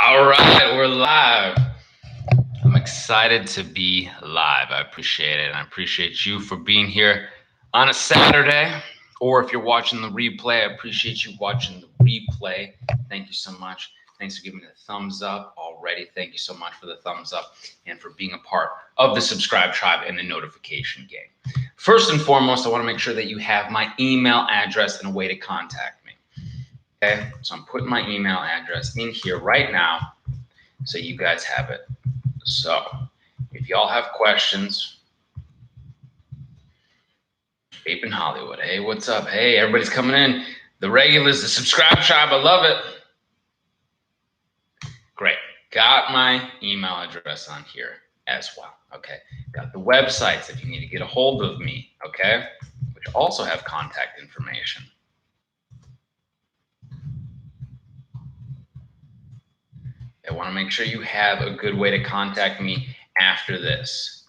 All right, we're live. I'm excited to be live. I appreciate it. And I appreciate you for being here on a Saturday. Or if you're watching the replay, I appreciate you watching the replay. Thank you so much. Thanks for giving me the thumbs up already. Thank you so much for the thumbs up and for being a part of the subscribe tribe and the notification gang. First and foremost, I want to make sure that you have my email address and a way to contact me. Okay, so I'm putting my email address in here right now so you guys have it. So if y'all have questions, Ape in Hollywood, hey, what's up? Hey, everybody's coming in. The regulars, the subscribe tribe, I love it. Great, got my email address on here as well, okay? Got the websites if you need to get a hold of me, okay? Which also have contact information. I want to make sure you have a good way to contact me after this.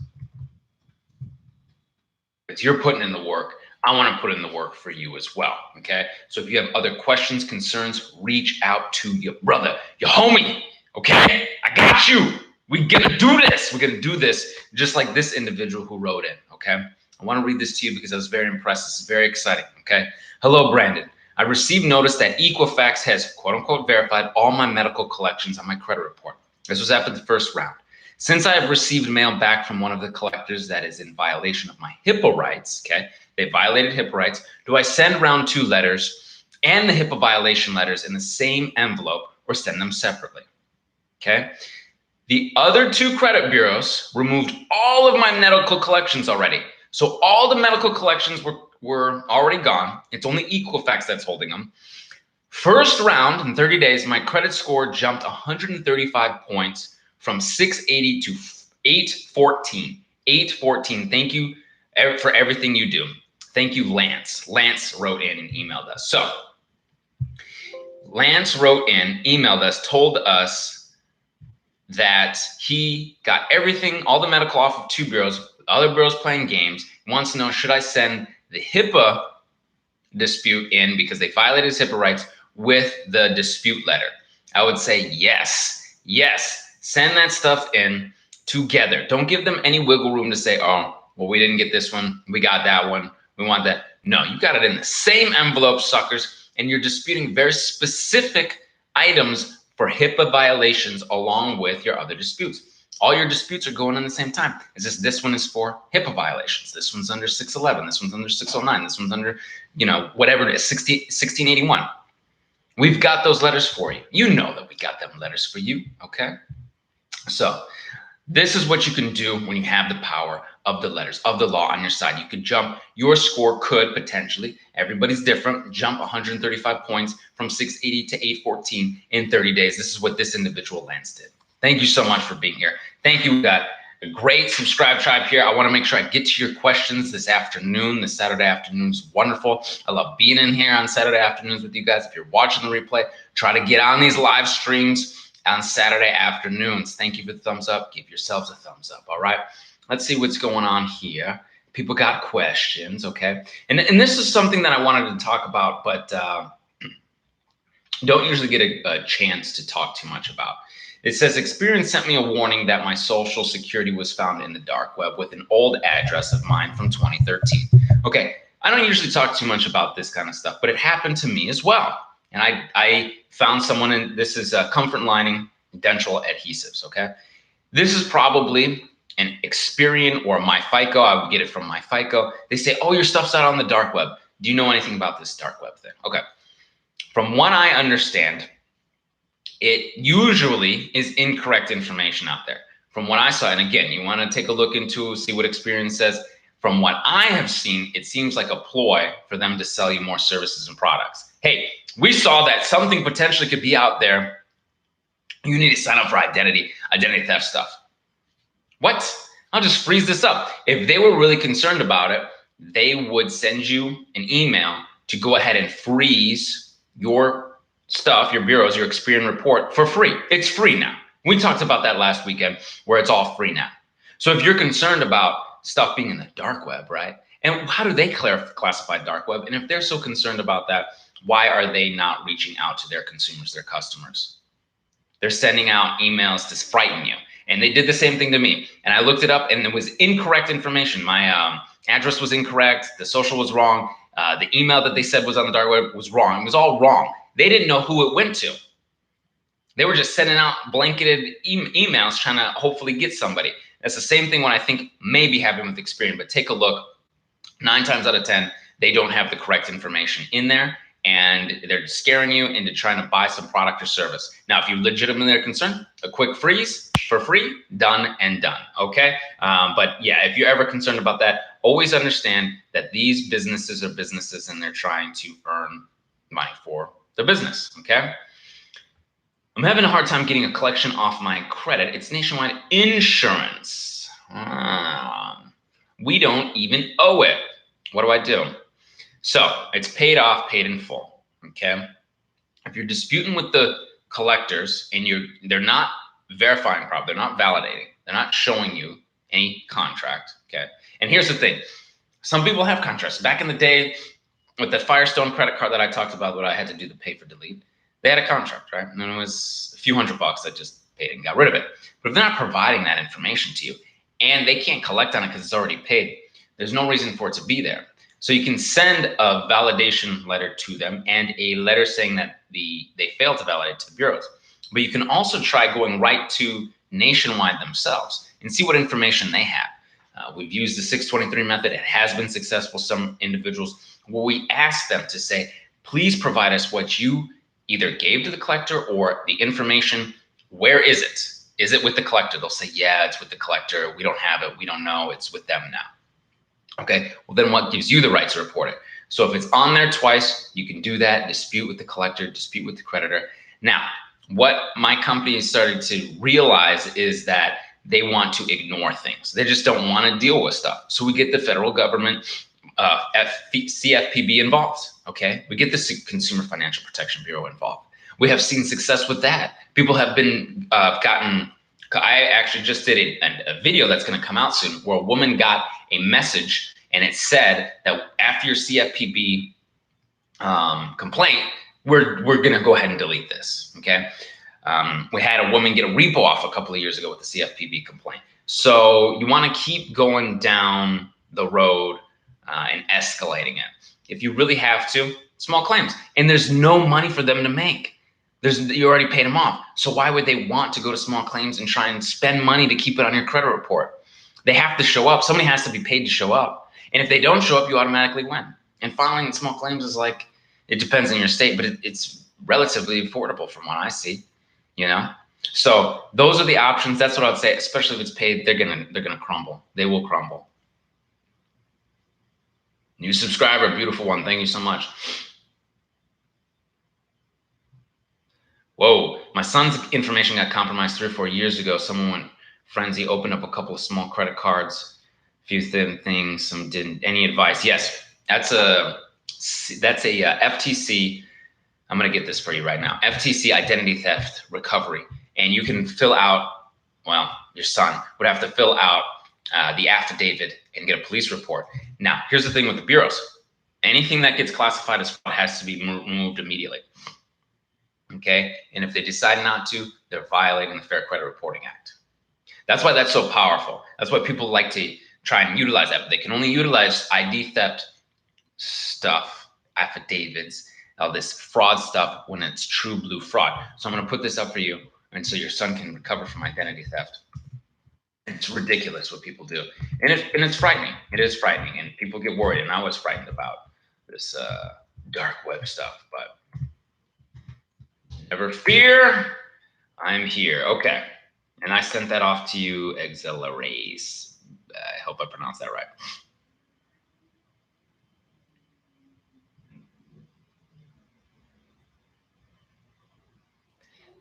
If you're putting in the work, I want to put in the work for you as well, okay? So if you have other questions, concerns, reach out to your brother, your homie, okay? I got you. We're going to do this. We're going to do this just like this individual who wrote in, okay? I want to read this to you because I was very impressed. This is very exciting, okay? Hello, Brandon. I received notice that Equifax has, quote unquote, verified all my medical collections on my credit report. This was after the first round. Since I have received mail back from one of the collectors that is in violation of my HIPAA rights, okay, they violated HIPAA rights, do I send round 2 letters and the HIPAA violation letters in the same envelope or send them separately? Okay. The other 2 credit bureaus removed all of my medical collections already. So all the medical collections were already gone. It's only Equifax that's holding them. First round, in 30 days, my credit score jumped 135 points from 680 to 814. 814. Thank you for everything you do. Thank you, Lance. Lance wrote in and emailed us. So Lance wrote in, emailed us, told us that he got everything, all the medical off of 2 bureaus, the other bureaus playing games. He wants to know, should I send the HIPAA dispute in because they violated his HIPAA rights with the dispute letter? I would say yes, yes. Send that stuff in together. Don't give them any wiggle room to say, oh, well, we didn't get this one. We got that one. We want that. No, you got it in the same envelope, suckers, and you're disputing very specific items for HIPAA violations along with your other disputes. All your disputes are going in the same time. It's just this one is for HIPAA violations. This one's under 611. This one's under 609. This one's under, whatever it is, 1681. We've got those letters for you. You know that we got them letters for you, okay? So this is what you can do when you have the power of the letters of the law on your side. You could jump, your score could potentially, everybody's different, jump 135 points from 680 to 814 in 30 days. This is what this individual Lance did. Thank you so much for being here. Thank you. We got a great subscribe tribe here. I want to make sure I get to your questions this afternoon. This Saturday afternoon is wonderful. I love being in here on Saturday afternoons with you guys. If you're watching the replay, try to get on these live streams on Saturday afternoons. Thank you for the thumbs up. Give yourselves a thumbs up. All right. Let's see what's going on here. People got questions. Okay. And this is something that I wanted to talk about, but don't usually get a chance to talk too much about. It says, Experian sent me a warning that my social security was found in the dark web with an old address of mine from 2013. Okay, I don't usually talk too much about this kind of stuff, but it happened to me as well. And I found someone, and this is comfort lining dental adhesives, okay? This is probably an Experian or my Fico. I would get it from my Fico. They say, oh, your stuff's out on the dark web. Do you know anything about this dark web thing? Okay, from what I understand, it usually is incorrect information out there. From what I saw, and again, you want to take a look into, see what Experian says. From what I have seen, it seems like a ploy for them to sell you more services and products. Hey, we saw that something potentially could be out there. You need to sign up for identity theft stuff. What? I'll just freeze this up. If they were really concerned about it, they would send you an email to go ahead and freeze your stuff, your bureaus, your Experian report for free. It's free now. We talked about that last weekend where it's all free now. So if you're concerned about stuff being in the dark web, right? And how do they classify dark web? And if they're so concerned about that, why are they not reaching out to their consumers, their customers? They're sending out emails to frighten you. And they did the same thing to me. And I looked it up and it was incorrect information. My address was incorrect. The social was wrong. The email that they said was on the dark web was wrong. It was all wrong. They didn't know who it went to. They were just sending out blanketed emails trying to hopefully get somebody. That's the same thing what I think may be happening with Experian, but take a look. 9 times out of 10, they don't have the correct information in there, and they're scaring you into trying to buy some product or service. Now, if you legitimately are concerned, a quick freeze for free, done and done, okay? But yeah, if you're ever concerned about that, always understand that these businesses are businesses and they're trying to earn money for their business, okay? I'm having a hard time getting a collection off my credit. It's nationwide insurance. We don't even owe it. What do I do? So it's paid off, paid in full, okay? If you're disputing with the collectors and they're not verifying properly, they're not validating, they're not showing you any contract, okay? And here's the thing. Some people have contracts. Back in the day with the Firestone credit card that I talked about, what I had to do the pay for delete, they had a contract, right? And then it was a few $100 I just paid and got rid of it. But if they're not providing that information to you and they can't collect on it because it's already paid, there's no reason for it to be there. So you can send a validation letter to them and a letter saying that they failed to validate to the bureaus. But you can also try going right to Nationwide themselves and see what information they have. We've used the 623 method. It has been successful. Some individuals, where we ask them to say, please provide us what you either gave to the collector or the information. Where is it? Is it with the collector? They'll say, yeah, it's with the collector. We don't have it. We don't know. It's with them now. Okay, well then what gives you the right to report it? So if it's on there twice, you can do that, dispute with the collector, dispute with the creditor. Now, what my company has started to realize is that they want to ignore things. They just don't want to deal with stuff. So we get the federal government, CFPB involved, okay? We get the Consumer Financial Protection Bureau involved. We have seen success with that. People have been I actually just did a video that's going to come out soon where a woman got a message and it said that after your CFPB complaint, we're going to go ahead and delete this, okay? We had a woman get a repo off a couple of years ago with the CFPB complaint. So you want to keep going down the road and escalating it. If you really have to, small claims. And there's no money for them to make. You already paid them off. So why would they want to go to small claims and try and spend money to keep it on your credit report? They have to show up. Somebody has to be paid to show up. And if they don't show up, you automatically win. And filing small claims is like, it depends on your state, but it's relatively affordable from what I see, you know? So those are the options. That's what I would say, especially if it's paid, they're gonna crumble. They will crumble. New subscriber, beautiful one. Thank you so much. Whoa, my son's information got compromised 3 or 4 years ago. Someone went frenzy, opened up a couple of small credit cards, a few thin things, some didn't. Any advice? Yes, that's a FTC. I'm gonna get this for you right now. FTC identity theft recovery, and you can fill out. Well, your son would have to fill out the affidavit and get a police report. Now, here's the thing with the bureaus: anything that gets classified as fraud has to be removed immediately. Okay, and if they decide not to, they're violating the Fair Credit Reporting Act. That's why that's so powerful. That's why people like to try and utilize that, but they can only utilize ID theft stuff, affidavits, all this fraud stuff when it's true blue fraud. So I'm going to put this up for you, and so your son can recover from identity theft. It's ridiculous what people do, and it's frightening. It is frightening, and people get worried, and I was frightened about this dark web stuff, but never fear, I'm here. Okay, and I sent that off to you, Exilerace. I hope I pronounced that right.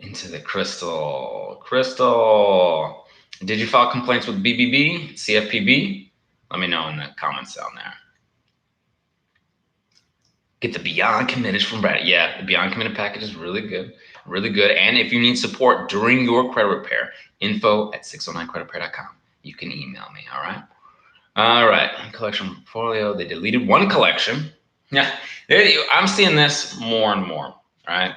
Into the crystal. Crystal, did you file complaints with BBB, CFPB? Let me know in the comments down there. Get the Beyond Committed from Brad. Yeah, the Beyond Committed package is really good, really good. And if you need support during your credit repair, info@609creditrepair.com. You can email me, all right? All right, collection portfolio. They deleted one collection. Yeah, I'm seeing this more and more, all right?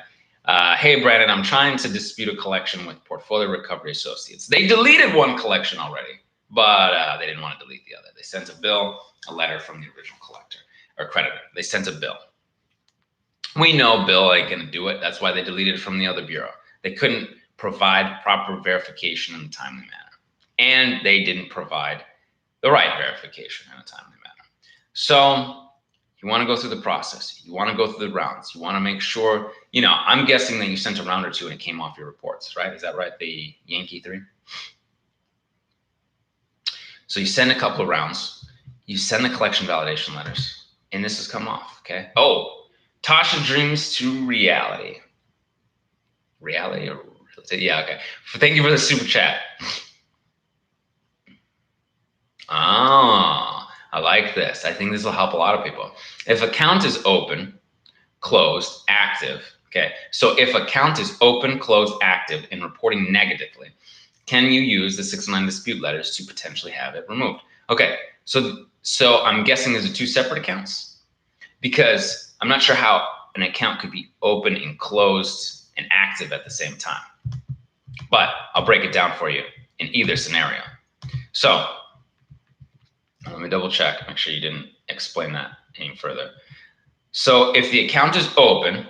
Hey, Brandon, I'm trying to dispute a collection with Portfolio Recovery Associates. They deleted one collection already, but they didn't want to delete the other. They sent a bill, a letter from the original collector or creditor. They sent a bill. We know Bill ain't going to do it. That's why they deleted it from the other bureau. They couldn't provide proper verification in a timely manner. And they didn't provide the right verification in a timely manner. So you want to go through the process. You want to go through the rounds. You want to make sure, I'm guessing that you sent a round or two and it came off your reports, right? Is that right? The Yankee 3? So you send a couple of rounds. You send the collection validation letters. And this has come off, okay? Oh, Tasha dreams to reality. Reality or yeah, okay. Thank you for the super chat. Oh, I like this. I think this will help a lot of people. If account is open, closed, active, okay. So if account is open, closed, active, and reporting negatively, can you use the 609 dispute letters to potentially have it removed? Okay, so I'm guessing these are two separate accounts because I'm not sure how an account could be open and closed and active at the same time. But I'll break it down for you in either scenario. So let me double check, make sure you didn't explain that any further. So if the account is open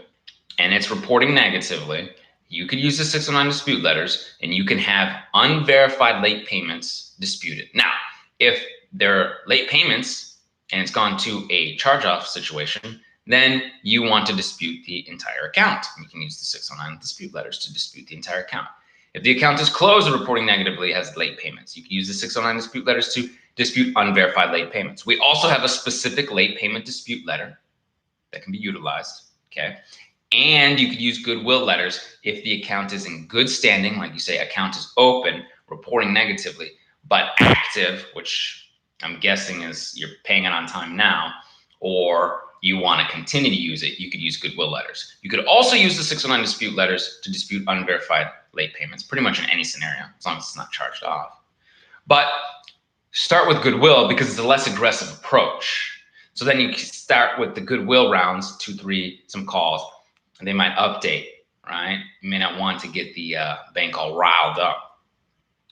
and it's reporting negatively, you could use the 609 dispute letters and you can have unverified late payments disputed. Now, if they're late payments and it's gone to a charge-off situation, then you want to dispute the entire account. You can use the 609 dispute letters to dispute the entire account. If the account is closed or reporting negatively, has late payments, you can use the 609 dispute letters to dispute unverified late payments. We also have a specific late payment dispute letter that can be utilized, okay? And you could use goodwill letters if the account is in good standing, like you say, account is open, reporting negatively, but active, which I'm guessing is you're paying it on time now, or you want to continue to use it, you could use goodwill letters. You could also use the 609 dispute letters to dispute unverified late payments, pretty much in any scenario, as long as it's not charged off. But start with goodwill because it's a less aggressive approach. So then you start with the goodwill rounds, 2, 3, some calls, and they might update, right? You may not want to get the bank all riled up.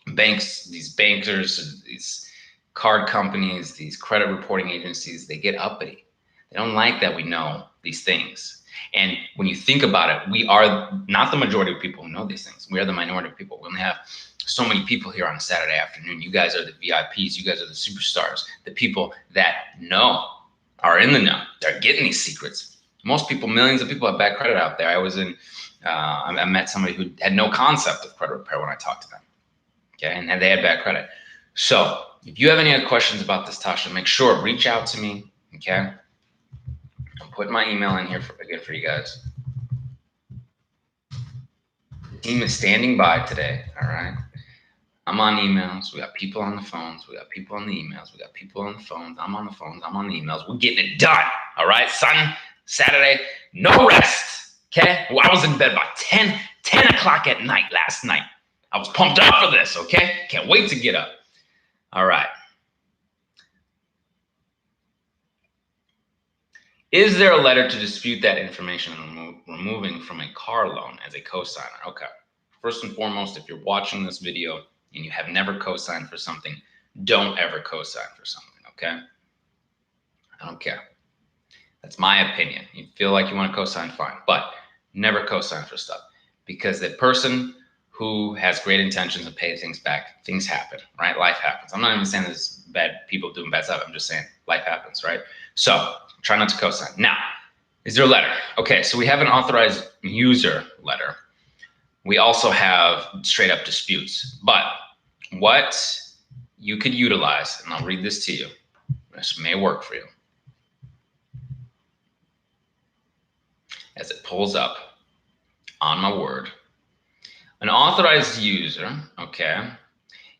Banks, these bankers, these card companies, these credit reporting agencies, they get uppity. They don't like that we know these things. And when you think about it, we are not the majority of people who know these things. We are the minority of people. We only have so many people here on a Saturday afternoon. You guys are the VIPs. You guys are the superstars. The people that know, are in the know. They're getting these secrets. Most people, millions of people have bad credit out there. I met somebody who had no concept of credit repair when I talked to them. Okay, and they had bad credit. So if you have any other questions about this, Tasha, make sure reach out to me. Okay, I'm putting my email in here again for you guys. The team is standing by today. All right, I'm on emails. We got people on the phones. We got people on the emails. We got people on the phones. I'm on the phones. I'm on the emails. We're getting it done. All right, son. Saturday, no rest. Okay, well, I was in bed about 10 o'clock at night last night. I was pumped up for this, okay? Can't wait to get up. All right. Is there a letter to dispute that information and removing from a car loan as a cosigner? Okay. First and foremost, if you're watching this video and you have never cosigned for something, don't ever cosign for something, okay? I don't care. That's my opinion. You feel like you want to cosign, fine, but never cosign for stuff because the person who has great intentions of paying things back, things happen, right? Life happens. I'm not even saying there's bad people doing bad stuff. I'm just saying life happens, right? So try not to cosign. Now, is there a letter? Okay, so we have an authorized user letter. We also have straight up disputes, but what you could utilize, and I'll read this to you. This may work for you. As it pulls up on my Word. An authorized user, okay,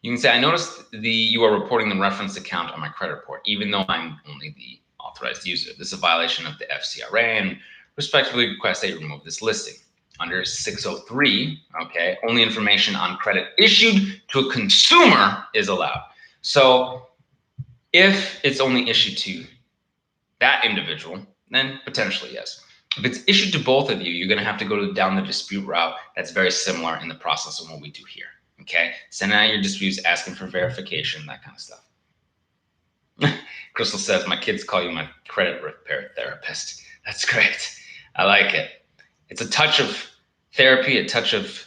you can say, I noticed you are reporting the reference account on my credit report, even though I'm only the authorized user. This is a violation of the FCRA and respectfully request that you remove this listing. Under 603, okay, only information on credit issued to a consumer is allowed. So if it's only issued to that individual, then potentially yes. If it's issued to both of you, you're going to have to go down the dispute route. That's very similar in the process of what we do here. Okay, sending out your disputes, asking for verification, that kind of stuff. Crystal says, my kids call you my credit repair therapist. That's great. I like it. It's a touch of therapy, a touch of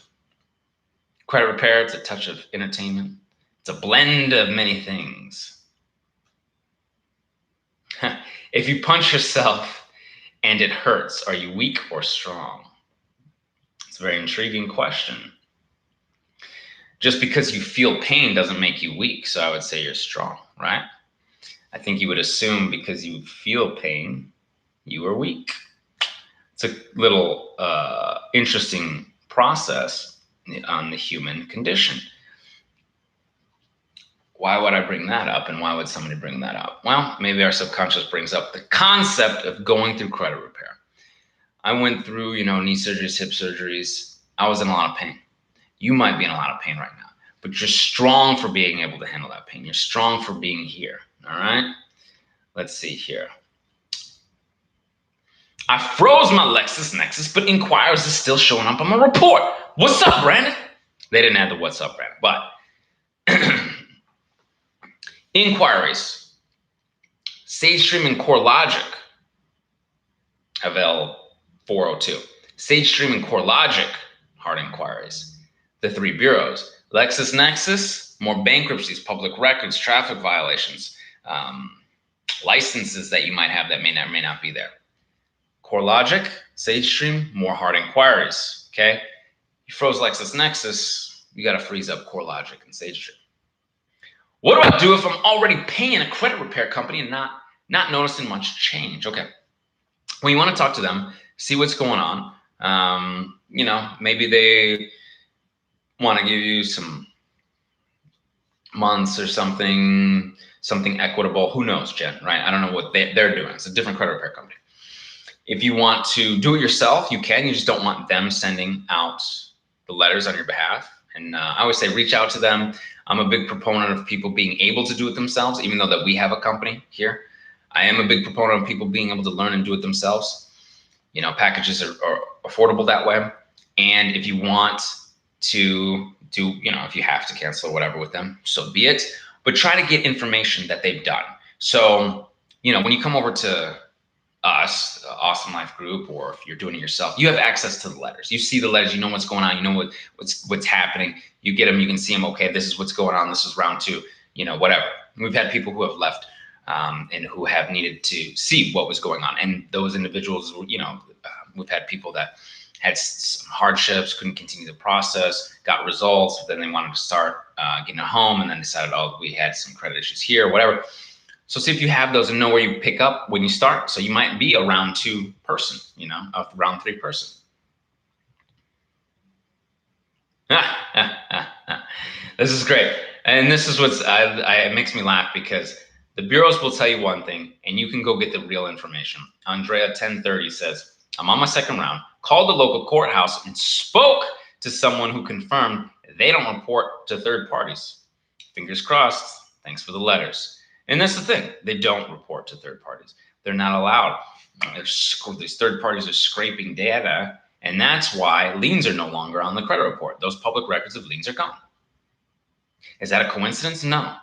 credit repair, it's a touch of entertainment. It's a blend of many things. If you punch yourself and it hurts, are you weak or strong? It's a very intriguing question. Just because you feel pain doesn't make you weak, so I would say you're strong, right? I think you would assume because you feel pain, you are weak. It's a little interesting process on the human condition. Why would I bring that up, and why would somebody bring that up? Well, maybe our subconscious brings up the concept of going through credit repair. I went through, knee surgeries, hip surgeries. I was in a lot of pain. You might be in a lot of pain right now, but you're strong for being able to handle that pain. You're strong for being here, all right? Let's see here. I froze my LexisNexis, but inquiries is still showing up on my report. What's up, Brandon? They didn't add the what's up, Brandon, but inquiries. SageStream and CoreLogic have L402. SageStream and CoreLogic, hard inquiries. The three bureaus. LexisNexis, more bankruptcies, public records, traffic violations, licenses that you might have that may not be there. CoreLogic, SageStream, more hard inquiries, okay? You froze LexisNexis, you got to freeze up CoreLogic and SageStream. What do I do if I'm already paying a credit repair company and not noticing much change? Okay, well, you want to talk to them, see what's going on. Maybe they want to give you some months or something equitable. Who knows, Jen, right? I don't know what they're doing. It's a different credit repair company. If you want to do it yourself, you can. You just don't want them sending out the letters on your behalf. And I always say reach out to them. I'm a big proponent of people being able to do it themselves, even though that we have a company here. I am a big proponent of people being able to learn and do it themselves. Packages are affordable that way. And if you want to do, if you have to cancel or whatever with them, so be it. But try to get information that they've done. So, when you come over to us, Awesome Life Group, or if you're doing it yourself, you have access to the letters. You see the letters, you know what's going on, you know what's happening. You get them, you can see them. Okay, this is what's going on. This is round 2. Whatever. We've had people who have left and who have needed to see what was going on, and those individuals, we've had people that had some hardships, couldn't continue the process, got results, but then they wanted to start getting a home, and then decided, we had some credit issues here, whatever. So see if you have those and know where you pick up when you start. So you might be a round 2 person, a round 3 person. This is great. And this is it makes me laugh, because the bureaus will tell you one thing and you can go get the real information. Andrea 1030 says, I'm on my second round, called the local courthouse and spoke to someone who confirmed they don't report to third parties. Fingers crossed. Thanks for the letters. And that's the thing. They don't report to third parties. They're not allowed. These third parties are scraping data, and that's why liens are no longer on the credit report. Those public records of liens are gone. Is that a coincidence? No.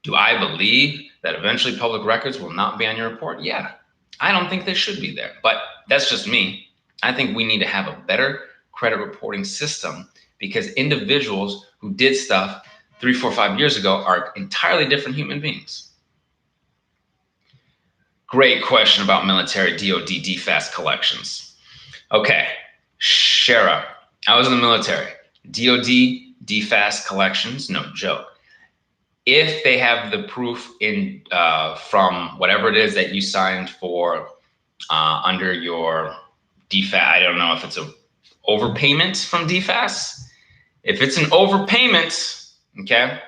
Do I believe that eventually public records will not be on your report? Yeah. I don't think they should be there, but that's just me. I think we need to have a better credit reporting system, because individuals who did stuff 3, 4, 5 years ago are entirely different human beings. Great question about military DOD DFAS collections. Okay, Jera, I was in the military. DOD DFAS collections, no joke. If they have the proof in from whatever it is that you signed for under your DFAS, I don't know if it's an overpayment from DFAS. If it's an overpayment, okay,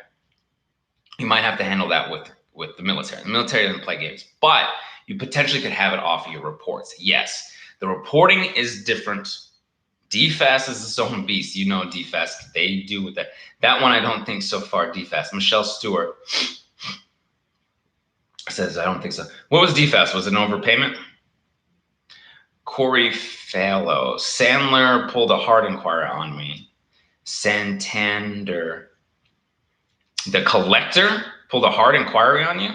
you might have to handle that with the military. The military doesn't play games, but you potentially could have it off of your reports. Yes, the reporting is different. DFAS is its own beast. DFAS, they do with that. That one, I don't think so far, DFAS. Michelle Stewart says, I don't think so. What was DFAS? Was it an overpayment? Corey Fallow. Sandler pulled a hard inquiry on me. Santander. The collector pulled a hard inquiry on you?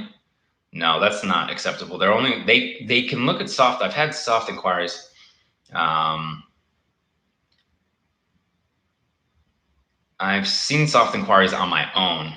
No, that's not acceptable. They're only they can look at soft. I've had soft inquiries. I've seen soft inquiries on my own.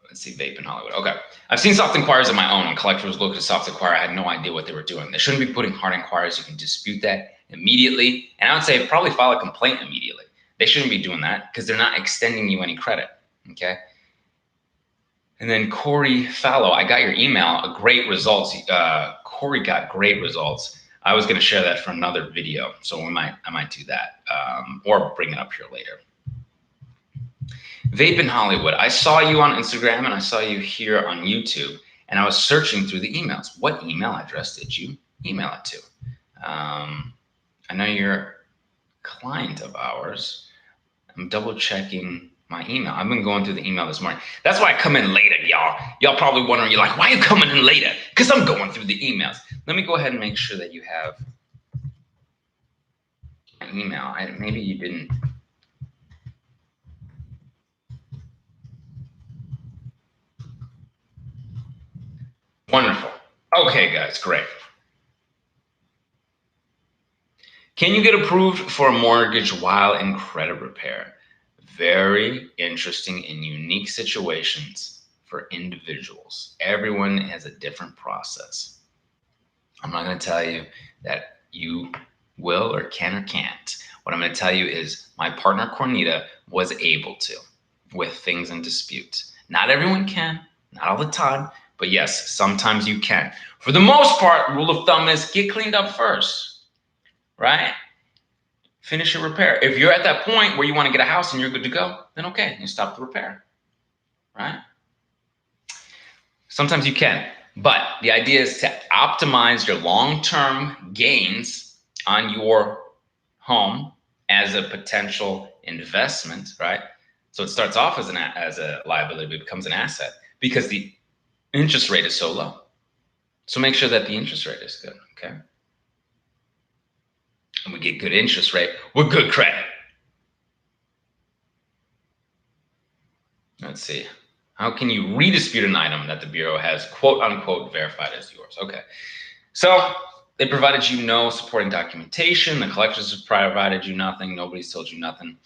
Let's see, vape in Hollywood. Okay, I've seen soft inquiries on my own. When collectors look at a soft inquiry, I had no idea what they were doing. They shouldn't be putting hard inquiries. You can dispute that immediately, and I would say probably file a complaint immediately. They shouldn't be doing that because they're not extending you any credit. Okay. And then Corey Fallow, I got your email. Great results. Corey got great results. I was going to share that for another video, so I might do that or bring it up here later. Vape in Hollywood. I saw you on Instagram and I saw you here on YouTube, and I was searching through the emails. What email address did you email it to? I know you're a client of ours. I'm double checking my email. I've been going through the email this morning. That's why I come in later, y'all. Y'all probably wondering, you're like, why are you coming in later? Because I'm going through the emails. Let me go ahead and make sure that you have my email. Maybe you didn't. Wonderful. Okay, guys, great. Can you get approved for a mortgage while in credit repair? Very interesting and unique situations for individuals. Everyone has a different process. I'm not going to tell you that you will or can or can't. What I'm going to tell you is my partner Cornita was able to with things in dispute. Not everyone can, not all the time, but yes, sometimes you can. For the most part, rule of thumb is get cleaned up first, right? Finish your repair. If you're at that point where you want to get a house and you're good to go, then okay, you stop the repair, right? Sometimes you can, but the idea is to optimize your long-term gains on your home as a potential investment, right? So it starts off as a liability, but it becomes an asset because the interest rate is so low. So make sure that the interest rate is good, okay? And we get good interest rate with good credit. Let's see. How can you redispute an item that the Bureau has quote unquote verified as yours? Okay. So they provided you no supporting documentation. The collectors have provided you nothing. Nobody's told you nothing.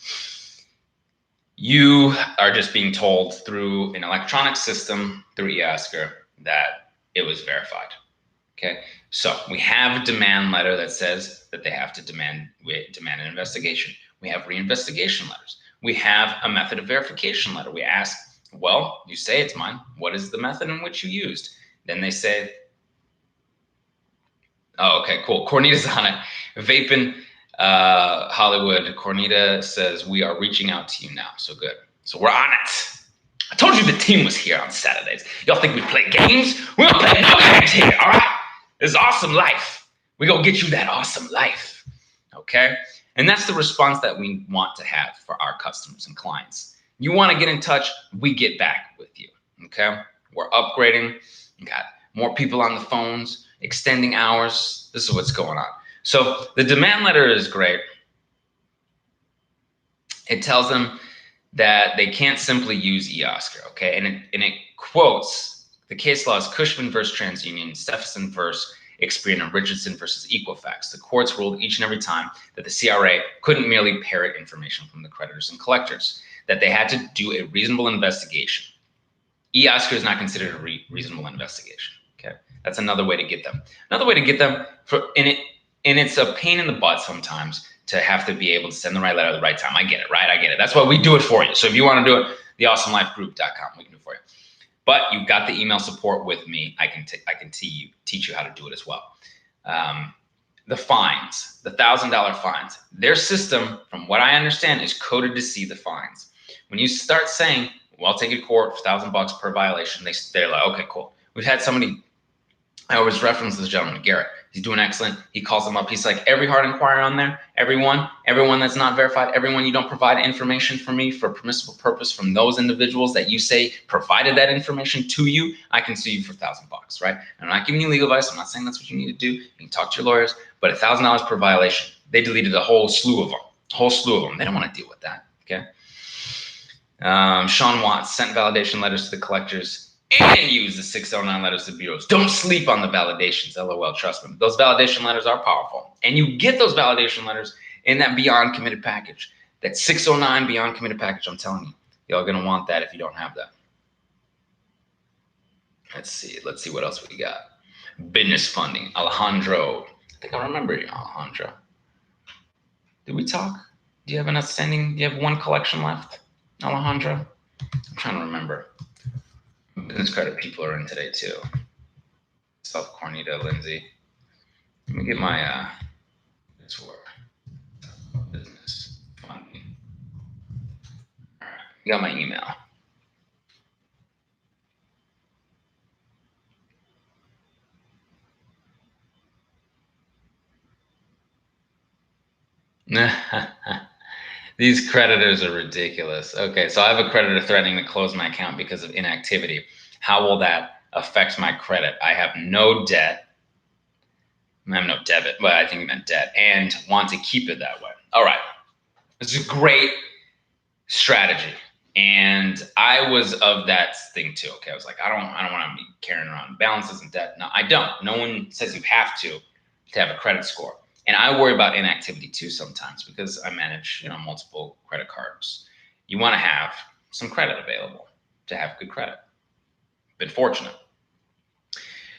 You are just being told through an electronic system, through eOscar, that it was verified. Okay. So we have a demand letter that says that they have to demand an investigation. We have reinvestigation letters. We have a method of verification letter. We ask, well, you say it's mine. What is the method in which you used? Then they say, oh, okay, cool. Cornita's on it. Vaping Hollywood. Cornita says, we are reaching out to you now. So good. So we're on it. I told you the team was here on Saturdays. Y'all think we play games? We don't play no games here, all right? This is awesome life. We're going to get you that awesome life, okay? And that's the response that we want to have for our customers and clients. You want to get in touch, we get back with you, okay? We're upgrading. We got more people on the phones, extending hours. This is what's going on. So the demand letter is great. It tells them that they can't simply use eOscar, okay? And it quotes, the case law is Cushman versus TransUnion, Stephenson versus Experian, and Richardson versus Equifax. The courts ruled each and every time that the CRA couldn't merely parrot information from the creditors and collectors, that they had to do a reasonable investigation. eOscar is not considered a reasonable investigation, okay? That's another way to get them. Another way to get them, and it's a pain in the butt sometimes to have to be able to send the right letter at the right time. I get it, right? I get it. That's why we do it for you. So if you want to do it, theawesomelifegroup.com, we can do it for you. But you've got the email support with me. I can teach you how to do it as well. The fines, the $1,000 fines, their system, from what I understand, is coded to see the fines. When you start saying, well, I'll take you to court for $1,000 per violation, they're like, okay, cool. We've had somebody I always reference this gentleman, Garrett. He's doing excellent. He calls them up. He's like, every hard inquiry on there, everyone that's not verified, everyone you don't provide information for me for a permissible purpose from those individuals that you say provided that information to you, I can sue you for $1,000, right? I'm not giving you legal advice. I'm not saying that's what you need to do. You can talk to your lawyers, but $1,000 per violation. They deleted a whole slew of them. They don't want to deal with that, okay? Sean Watts sent validation letters to the collectors and use the 609 letters to bureaus. Don't sleep on the validations, LOL, trust me. Those validation letters are powerful. And you get those validation letters in that Beyond Committed package. That 609 Beyond Committed package, I'm telling you. Y'all are going to want that if you don't have that. Let's see what else we got. Business funding, Alejandro. I think I remember you, Alejandro. Did we talk? Do you have one collection left, Alejandro? I'm trying to remember. Business credit people are in today too. Self Cornita, Lindsay. Let me get my this work. Business funding. All right, you got my email. These creditors are ridiculous. Okay, so I have a creditor threatening to close my account because of inactivity. How will that affect my credit? I have no debt. I have no debit, but I think he meant debt, and want to keep it that way. All right, this is a great strategy, and I was of that thing too. Okay, I was like, I don't want to be carrying around balances and debt. No, I don't. No one says you have to have a credit score. And I worry about inactivity too sometimes because I manage, multiple credit cards. You want to have some credit available to have good credit. Been fortunate.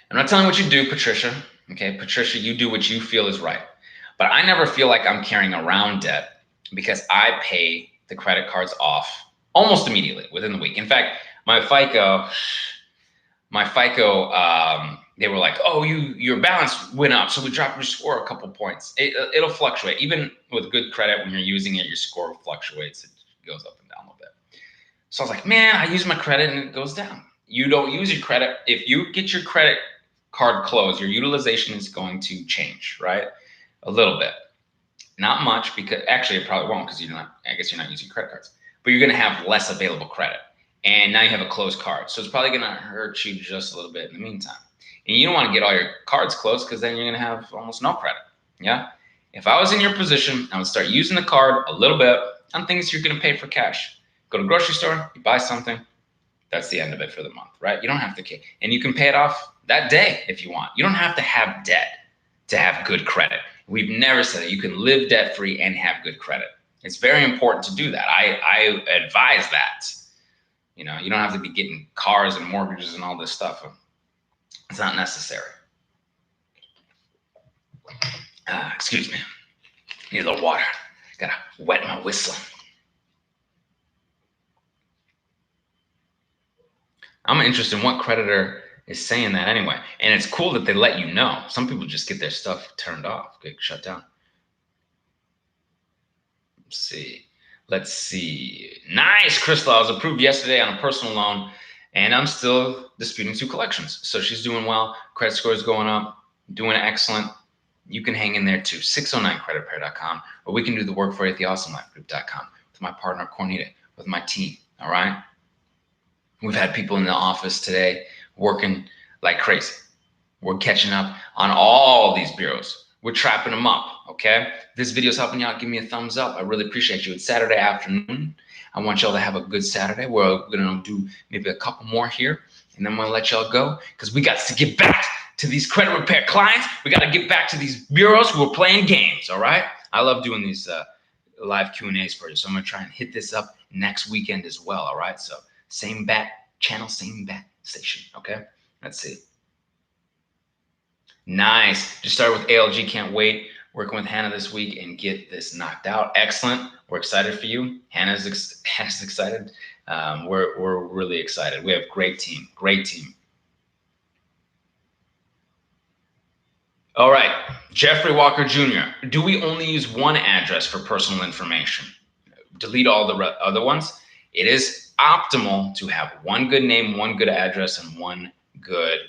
I'm not telling what you do, Patricia. Okay, Patricia, you do what you feel is right. But I never feel like I'm carrying around debt because I pay the credit cards off almost immediately within the week. In fact, my FICO, they were like, oh, your balance went up, so we dropped your score a couple points. It'll fluctuate. Even with good credit, when you're using it, your score fluctuates. It goes up and down a little bit. So I was like, man, I use my credit and it goes down. You don't use your credit. If you get your credit card closed, your utilization is going to change, right? A little bit. Not much, because actually it probably won't, because I guess you're not using credit cards. But you're going to have less available credit. And now you have a closed card. So it's probably going to hurt you just a little bit in the meantime. And you don't want to get all your cards closed because then you're going to have almost no credit. Yeah. If I was in your position, I would start using the card a little bit on things you're going to pay for cash. Go to the grocery store, you buy something. That's the end of it for the month, right? You don't have to, and you can pay it off that day if you want. You don't have to have debt to have good credit. We've never said that you can live debt free and have good credit. It's very important to do that. I advise that. You don't have to be getting cars and mortgages and all this stuff. It's not necessary. Excuse me. Need a little water. Gotta wet my whistle. I'm interested in what creditor is saying that anyway. And it's cool that they let you know. Some people just get their stuff turned off, get shut down. Let's see. Nice, Crystal. I was approved yesterday on a personal loan, and I'm still disputing 2 collections. So she's doing well. Credit score is going up, doing excellent. You can hang in there too. 609creditrepair.com, or we can do the work for you at theawesomelifegroup.com with my partner, Cornita, with my team. All right. We've had people in the office today working like crazy. We're catching up on all these bureaus. We're trapping them up, okay? If this video is helping you out, give me a thumbs up. I really appreciate you. It's Saturday afternoon. I want y'all to have a good Saturday. We're going to do maybe a couple more here, and then I'm going to let y'all go because we got to get back to these credit repair clients. We got to get back to these bureaus who are playing games, all right? I love doing these live Q&As for you, so I'm going to try and hit this up next weekend as well, all right? So same bat channel, same bat station, okay? Let's see. Nice. Just started with ALG. Can't wait. Working with Hannah this week and get this knocked out. Excellent. We're excited for you. Hannah's excited. We're really excited. We have a great team. Great team. All right. Jeffrey Walker Jr. Do we only use one address for personal information? Delete all the other ones. It is optimal to have one good name, one good address, and one good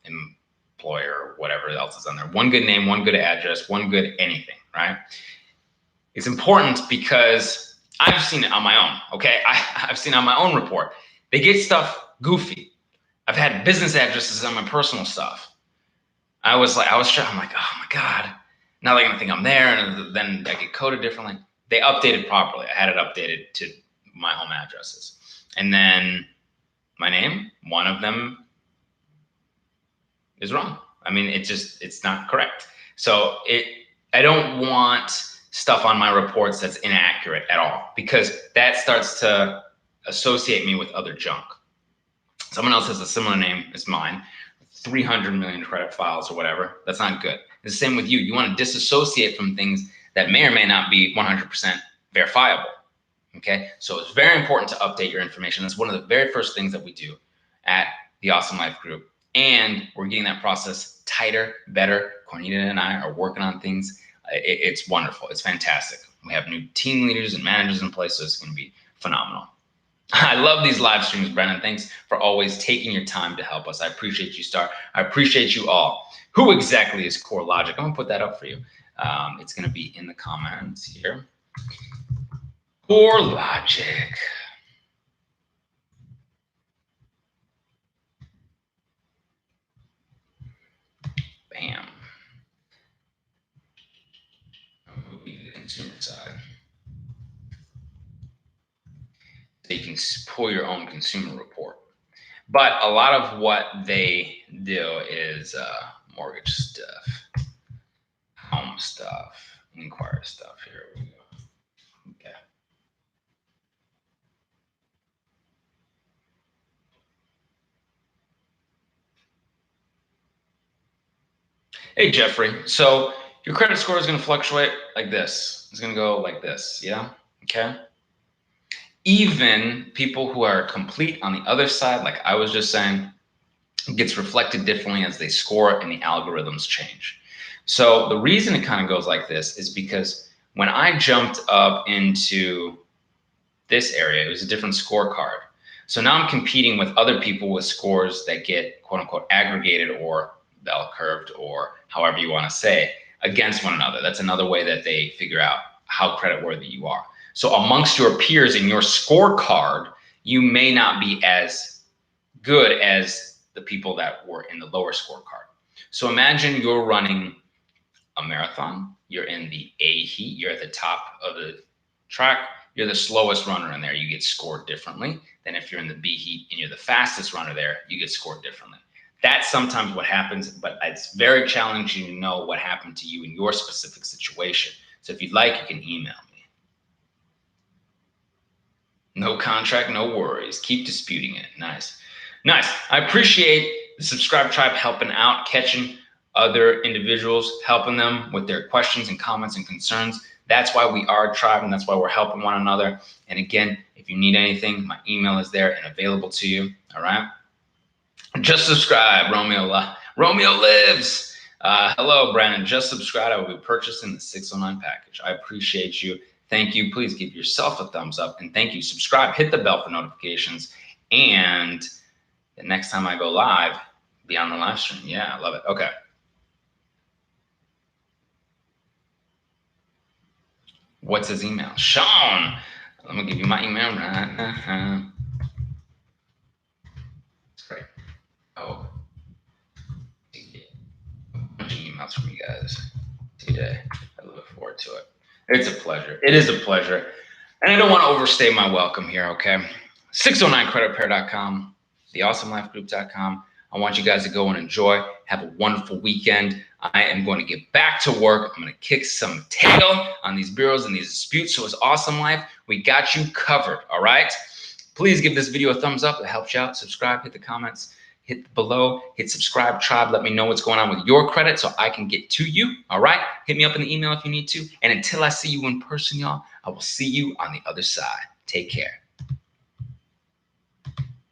employer, whatever else is on there. One good name, one good address, one good anything, right? It's important because I've seen it on my own, okay? I've seen it on my own report. They get stuff goofy. I've had business addresses on my personal stuff. I was like, I'm like, oh my God. Now they're gonna think I'm there, and then I get coded differently. They updated properly. I had it updated to my home addresses. And then my name, one of them is wrong. I mean, it's not correct. So I don't want stuff on my reports that's inaccurate at all, because that starts to associate me with other junk. Someone else has a similar name as mine, 300 million credit files or whatever. That's not good. It's the same with you. You want to disassociate from things that may or may not be 100% verifiable. Okay, so it's very important to update your information. That's one of the very first things that we do at the Awesome Life Group. And we're getting that process tighter, better. Cornita and I are working on things. It's wonderful. It's fantastic. We have new team leaders and managers in place, so it's going to be phenomenal. I love these live streams, Brennan. Thanks for always taking your time to help us. I appreciate you, Star. I appreciate you all. Who exactly is Core Logic? I'm going to put that up for you. It's going to be in the comments here. Core Logic. Bam. The consumer side. So you can pull your own consumer report. But a lot of what they do is mortgage stuff, home stuff, inquiry stuff. Here we go. Okay. Hey, Jeffrey. So your credit score is going to fluctuate like this. It's going to go like this. Yeah. Okay. Even people who are complete on the other side, like I was just saying, gets reflected differently as they score and the algorithms change. So the reason it kind of goes like this is because when I jumped up into this area, it was a different scorecard. So now I'm competing with other people with scores that get quote unquote aggregated or bell curved or however you want to say against one another. That's another way that they figure out how creditworthy you are. So amongst your peers in your scorecard, you may not be as good as the people that were in the lower scorecard. So imagine you're running a marathon, you're in the A heat, you're at the top of the track, you're the slowest runner in there, you get scored differently than if you're in the B heat and you're the fastest runner there, you get scored differently. That's sometimes what happens, but it's very challenging to know what happened to you in your specific situation. So if you'd like, you can email me. No contract, no worries. Keep disputing it. Nice. Nice. I appreciate the Subscribe Tribe helping out, catching other individuals, helping them with their questions and comments and concerns. That's why we are a tribe, and that's why we're helping one another. And again, if you need anything, my email is there and available to you. All right. Just subscribe, Romeo. Romeo lives. Hello, Brandon. Just subscribe. I will be purchasing the 609 package. I appreciate you. Thank you. Please give yourself a thumbs up, and thank you. Subscribe. Hit the bell for notifications. And the next time I go live, be on the live stream. Yeah, I love it. Okay. What's his email? Sean. Let me give you my email right now. That's great. Oh. A bunch of emails from you guys today. I look forward to it. It's a pleasure. It is a pleasure. And I don't want to overstay my welcome here, okay? 609creditrepair.com, theawesomelifegroup.com. I want you guys to go and enjoy. Have a wonderful weekend. I am going to get back to work. I'm going to kick some tail on these bureaus and these disputes. So it's Awesome Life. We got you covered, all right? Please give this video a thumbs up. It helps you out. Subscribe, hit the comments, hit below, hit subscribe, tribe. Let me know what's going on with your credit so I can get to you, all right? Hit me up in the email if you need to. And until I see you in person, y'all, I will see you on the other side. Take care.